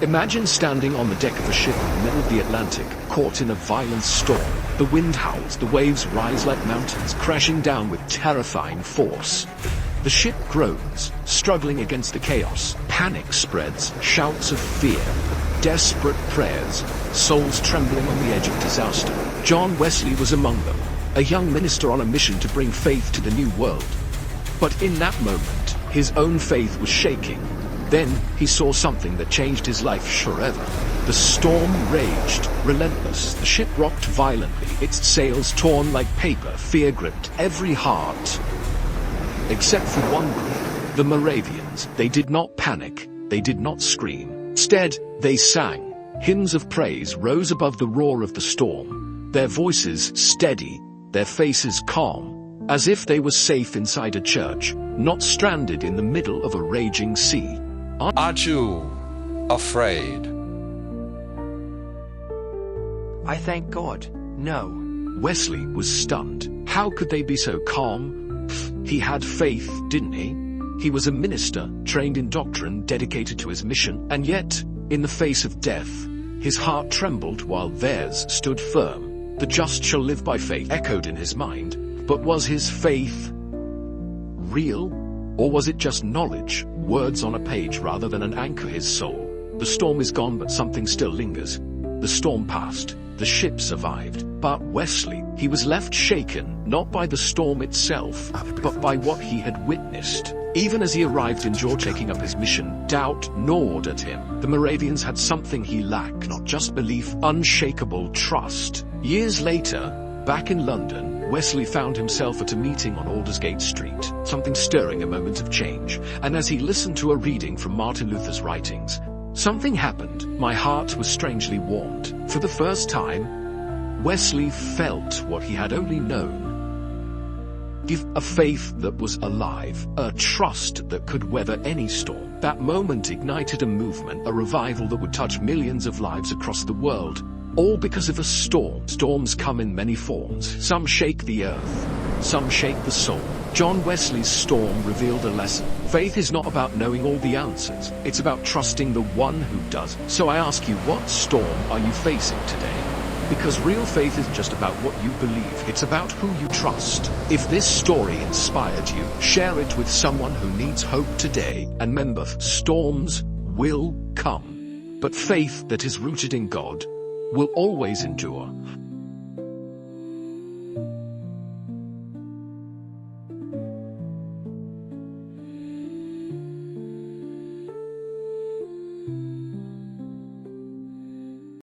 Imagine standing on the deck of a ship in the middle of the Atlantic, caught in a violent storm. The wind howls, the waves rise like mountains, crashing down with terrifying force. The ship groans, struggling against the chaos. Panic spreads, shouts of fear, desperate prayers, souls trembling on the edge of disaster. John Wesley was among them, a young minister on a mission to bring faith to the new world. But in that moment, his own faith was shaking. Then he saw something that changed his life forever. The storm raged, relentless. The ship rocked violently, its sails torn like paper. Fear gripped every heart. Except for one group, the Moravians. They did not panic. They did not scream. Instead, they sang. Hymns of praise rose above the roar of the storm, their voices steady, their faces calm, as if they were safe inside a church, not stranded in the middle of a raging sea. Aren't you afraid? I thank God, no. Wesley was stunned. How could they be so calm? He had faith, didn't he? He was a minister, trained in doctrine, dedicated to his mission, and yet, in the face of death, his heart trembled while theirs stood firm. The just shall live by faith echoed in his mind, but was his faith real? Or was it just knowledge, words on a page rather than an anchor his soul? The storm is gone, but something still lingers. The storm passed. The ship survived. But Wesley, he was left shaken, not by the storm itself, but by what he had witnessed. Even as he arrived in Georgia taking up his mission, doubt gnawed at him. The Moravians had something he lacked, not just belief, unshakable trust. Years later, back in London, Wesley found himself at a meeting on Aldersgate Street, something stirring, a moment of change. And as he listened to a reading from Martin Luther's writings, something happened. My heart was strangely warmed. For the first time, Wesley felt what he had only known. A faith that was alive, a trust that could weather any storm. That moment ignited a movement, a revival that would touch millions of lives across the world. All because of a storm. Storms come in many forms. Some shake the earth, some shake the soul. John Wesley's storm revealed a lesson. Faith is not about knowing all the answers. It's about trusting the one who does. So I ask you, what storm are you facing today? Because real faith isn't just about what you believe, it's about who you trust. If this story inspired you, share it with someone who needs hope today. And remember, storms will come, but faith that is rooted in God will always endure.